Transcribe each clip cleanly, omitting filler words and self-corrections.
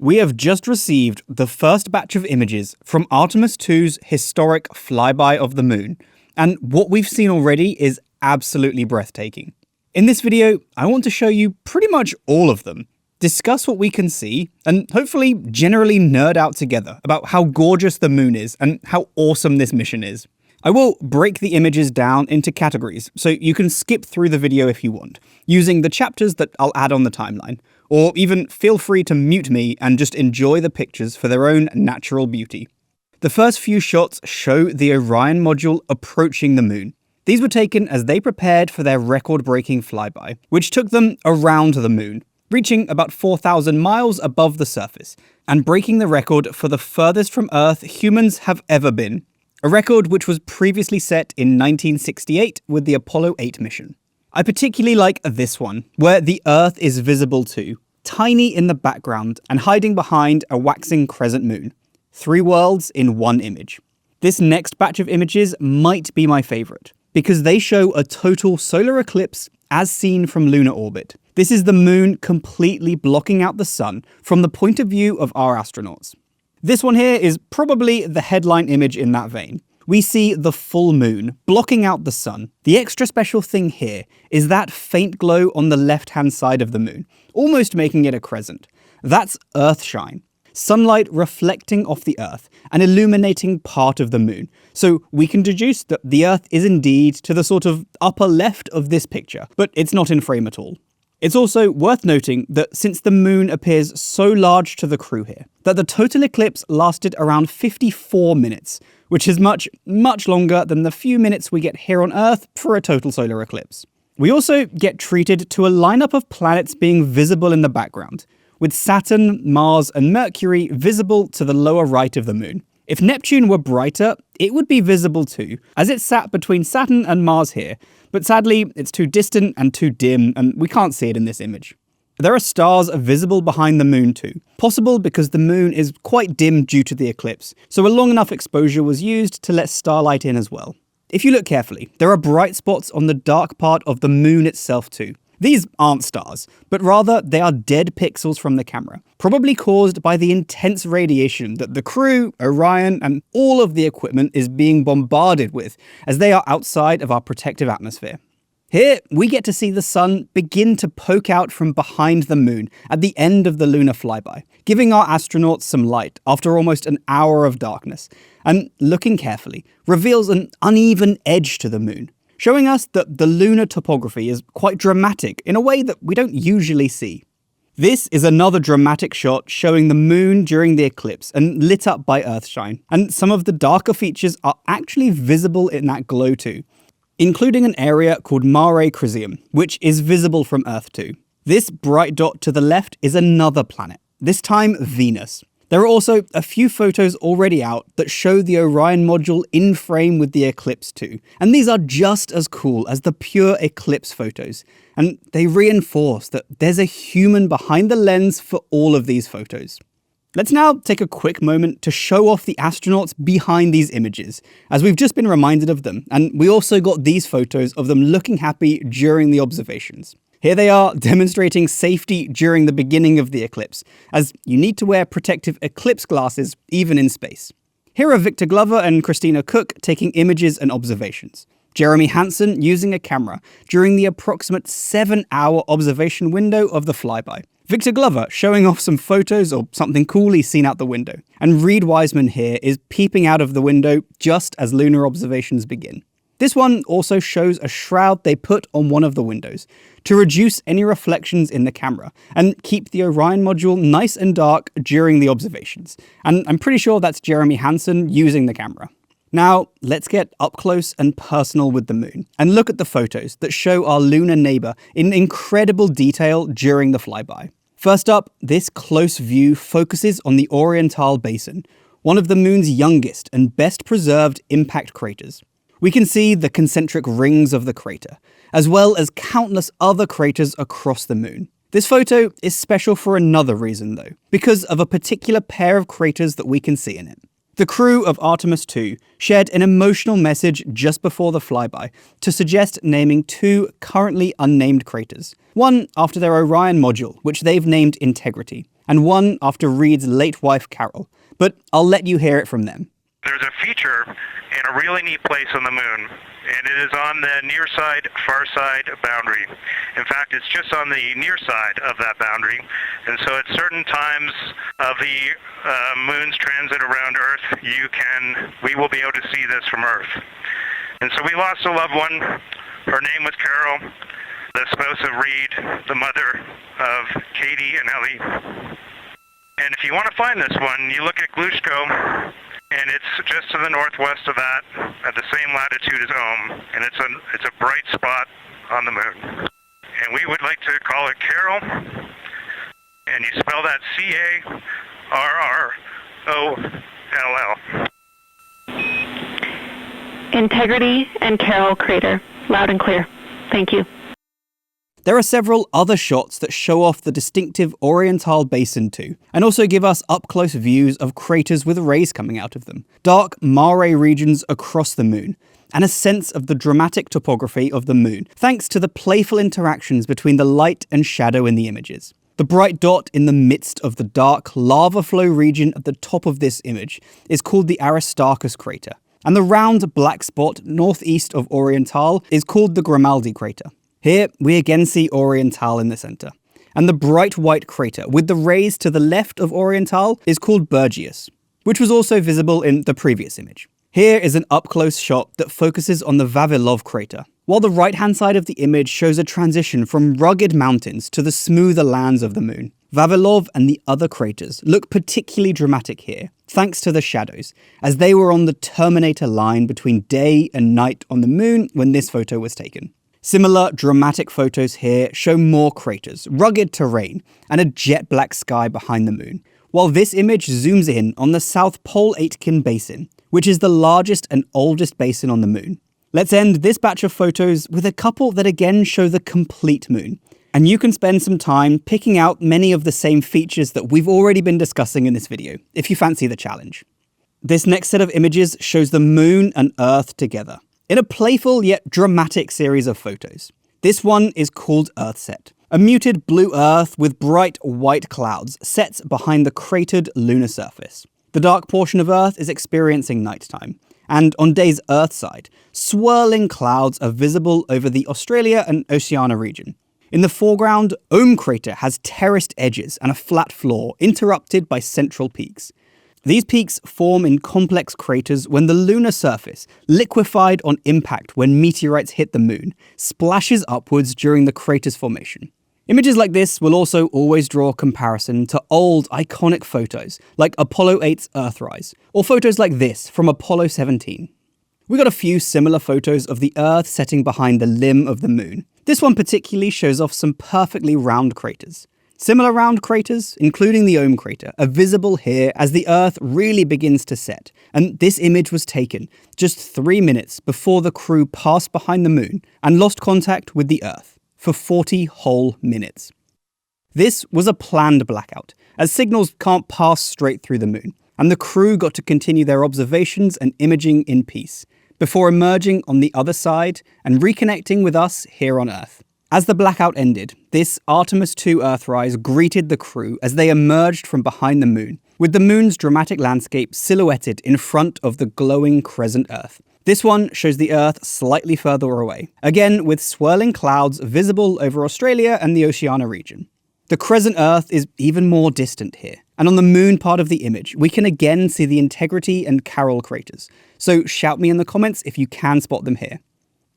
We have just received the first batch of images from Artemis II's historic flyby of the moon, and what we've seen already is absolutely breathtaking. In this video, I want to show you pretty much all of them, discuss what we can see, and hopefully generally nerd out together about how gorgeous the moon is and how awesome this mission is. I will break the images down into categories, so you can skip through the video if you want, using the chapters that I'll add on the timeline, or even feel free to mute me and just enjoy the pictures for their own natural beauty. The first few shots show the Orion module approaching the moon. These were taken as they prepared for their record-breaking flyby, which took them around the moon, reaching about 4,000 miles above the surface, and breaking the record for the furthest from Earth humans have ever been. A record which was previously set in 1968 with the Apollo 8 mission. I particularly like this one, where the Earth is visible too, tiny in the background and hiding behind a waxing crescent moon. 3 worlds in one image. This next batch of images might be my favourite, because they show a total solar eclipse as seen from lunar orbit. This is the moon completely blocking out the sun from the point of view of our astronauts. This one here is probably the headline image in that vein. We see the full moon blocking out the sun. The extra special thing here is that faint glow on the left-hand side of the moon, almost making it a crescent. That's Earthshine. Sunlight reflecting off the Earth and illuminating part of the moon. So we can deduce that the Earth is indeed to the sort of upper left of this picture, but it's not in frame at all. It's also worth noting that since the moon appears so large to the crew here, that the total eclipse lasted around 54 minutes, which is much longer than the few minutes we get here on Earth for a total solar eclipse. We also get treated to a lineup of planets being visible in the background, with Saturn, Mars, and Mercury visible to the lower right of the moon. If Neptune were brighter, it would be visible too, as it sat between Saturn and Mars here, but sadly, it's too distant and too dim, and we can't see it in this image. There are stars visible behind the moon too, possible because the moon is quite dim due to the eclipse, so a long enough exposure was used to let starlight in as well. If you look carefully, there are bright spots on the dark part of the moon itself too. These aren't stars, but rather they are dead pixels from the camera, probably caused by the intense radiation that the crew, Orion, and all of the equipment is being bombarded with as they are outside of our protective atmosphere. Here, we get to see the sun begin to poke out from behind the moon at the end of the lunar flyby, giving our astronauts some light after almost an hour of darkness, and looking carefully, reveals an uneven edge to the moon, showing us that the lunar topography is quite dramatic in a way that we don't usually see. This is another dramatic shot showing the moon during the eclipse and lit up by Earthshine, and some of the darker features are actually visible in that glow too, including an area called Mare Crisium, which is visible from Earth too. This bright dot to the left is another planet, this time Venus. There are also a few photos already out that show the Orion module in frame with the eclipse too, and these are just as cool as the pure eclipse photos, and they reinforce that there's a human behind the lens for all of these photos. Let's now take a quick moment to show off the astronauts behind these images, as we've just been reminded of them, and we also got these photos of them looking happy during the observations. Here they are demonstrating safety during the beginning of the eclipse, as you need to wear protective eclipse glasses even in space. Here are Victor Glover and Christina Cook taking images and observations. Jeremy Hansen using a camera during the approximate 7-hour observation window of the flyby. Victor Glover showing off some photos or something cool he's seen out the window. And Reed Wiseman here is peeping out of the window just as lunar observations begin. This one also shows a shroud they put on one of the windows to reduce any reflections in the camera and keep the Orion module nice and dark during the observations. And I'm pretty sure that's Jeremy Hansen using the camera. Now, let's get up close and personal with the moon and look at the photos that show our lunar neighbor in incredible detail during the flyby. First up, this close view focuses on the Oriental Basin, one of the moon's youngest and best preserved impact craters. We can see the concentric rings of the crater, as well as countless other craters across the moon. This photo is special for another reason though, because of a particular pair of craters that we can see in it. The crew of Artemis II shared an emotional message just before the flyby to suggest naming 2 currently unnamed craters. One after their Orion module, which they've named Integrity, and one after Reed's late wife Carol, but I'll let you hear it from them. There's a feature in a really neat place on the moon, and it is on the near side, far side boundary. In fact, it's just on the near side of that boundary, and so at certain times of the moon's transit around Earth, we will be able to see this from Earth. And so we lost a loved one. Her name was Carol, the spouse of Reed, the mother of Katie and Ellie. And if you want to find this one, you look at Glushko, and it's just to the northwest of that, at the same latitude as Ohm, and it's a bright spot on the moon. And we would like to call it Carol, and you spell that C-A-R-R-O-L-L. Integrity and Carol Crater. Loud and clear. Thank you. There are several other shots that show off the distinctive Oriental Basin too, and also give us up-close views of craters with rays coming out of them, dark mare regions across the moon, and a sense of the dramatic topography of the moon, thanks to the playful interactions between the light and shadow in the images. The bright dot in the midst of the dark lava flow region at the top of this image is called the Aristarchus crater, and the round black spot northeast of Oriental is called the Grimaldi crater. Here, we again see Oriental in the center, and the bright white crater with the rays to the left of Oriental is called Burgius, which was also visible in the previous image. Here is an up-close shot that focuses on the Vavilov crater, while the right-hand side of the image shows a transition from rugged mountains to the smoother lands of the moon. Vavilov and the other craters look particularly dramatic here, thanks to the shadows, as they were on the Terminator line between day and night on the moon when this photo was taken. Similar dramatic photos here show more craters, rugged terrain, and a jet black sky behind the moon, while this image zooms in on the South Pole Aitken Basin, which is the largest and oldest basin on the moon. Let's end this batch of photos with a couple that again show the complete moon, and you can spend some time picking out many of the same features that we've already been discussing in this video, if you fancy the challenge. This next set of images shows the moon and Earth together, in a playful yet dramatic series of photos. This one is called Earthset, a muted blue Earth with bright white clouds set behind the cratered lunar surface. The dark portion of Earth is experiencing nighttime, and on day's Earth side, swirling clouds are visible over the Australia and Oceania region. In the foreground, Ohm crater has terraced edges and a flat floor interrupted by central peaks. These peaks form in complex craters when the lunar surface, liquefied on impact when meteorites hit the moon, splashes upwards during the crater's formation. Images like this will also always draw comparison to old, iconic photos like Apollo 8's Earthrise, or photos like this from Apollo 17. We got a few similar photos of the Earth setting behind the limb of the moon. This one particularly shows off some perfectly round craters. Similar round craters, including the Ohm crater, are visible here as the Earth really begins to set, and this image was taken just 3 minutes before the crew passed behind the moon and lost contact with the Earth for 40 whole minutes. This was a planned blackout, as signals can't pass straight through the moon, and the crew got to continue their observations and imaging in peace, before emerging on the other side and reconnecting with us here on Earth. As the blackout ended, this Artemis II Earthrise greeted the crew as they emerged from behind the moon, with the moon's dramatic landscape silhouetted in front of the glowing crescent Earth. This one shows the Earth slightly further away, again with swirling clouds visible over Australia and the Oceania region. The crescent Earth is even more distant here, and on the moon part of the image, we can again see the Integrity and Carol craters, so shout me in the comments if you can spot them here.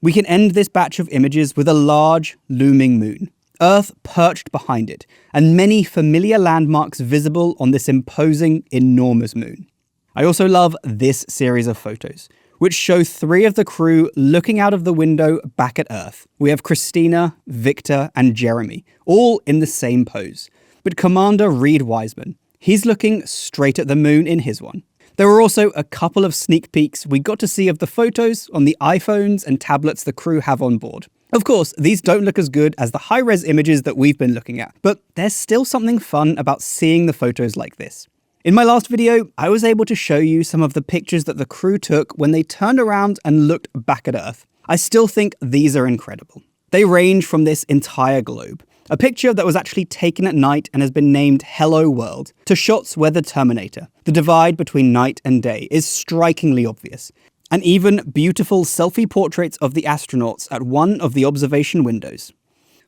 We can end this batch of images with a large, looming moon, Earth perched behind it, and many familiar landmarks visible on this imposing, enormous moon. I also love this series of photos, which show 3 of the crew looking out of the window back at Earth. We have Christina, Victor, and Jeremy, all in the same pose. But Commander Reed Wiseman, he's looking straight at the moon in his one. There were also a couple of sneak peeks we got to see of the photos on the iPhones and tablets the crew have on board. Of course, these don't look as good as the high-res images that we've been looking at, but there's still something fun about seeing the photos like this. In my last video, I was able to show you some of the pictures that the crew took when they turned around and looked back at Earth. I still think these are incredible. They range from this entire globe, A picture that was actually taken at night and has been named Hello World, to shots where the Terminator, the divide between night and day, is strikingly obvious. And even beautiful selfie portraits of the astronauts at one of the observation windows.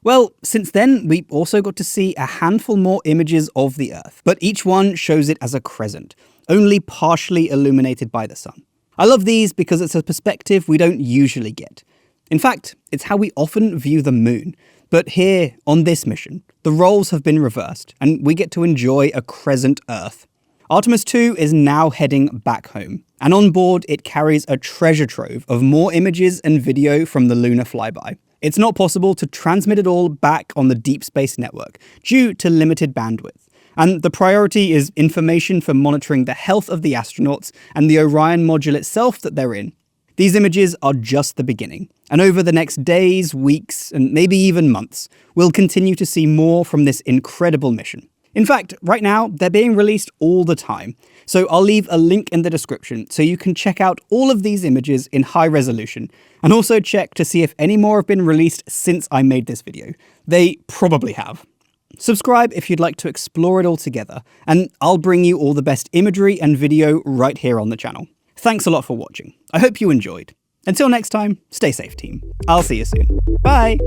Well, since then, we also got to see a handful more images of the Earth, but each one shows it as a crescent, only partially illuminated by the sun. I love these because it's a perspective we don't usually get. In fact, it's how we often view the moon. But here, on this mission, the roles have been reversed, and we get to enjoy a crescent Earth. Artemis II is now heading back home, and on board it carries a treasure trove of more images and video from the lunar flyby. It's not possible to transmit it all back on the Deep Space Network due to limited bandwidth, and the priority is information for monitoring the health of the astronauts and the Orion module itself that they're in. These images are just the beginning, and over the next days, weeks, and maybe even months, we'll continue to see more from this incredible mission. In fact, right now, they're being released all the time, so I'll leave a link in the description so you can check out all of these images in high resolution, and also check to see if any more have been released since I made this video. They probably have. Subscribe if you'd like to explore it all together, and I'll bring you all the best imagery and video right here on the channel. Thanks a lot for watching. I hope you enjoyed. Until next time, stay safe, team. I'll see you soon. Bye!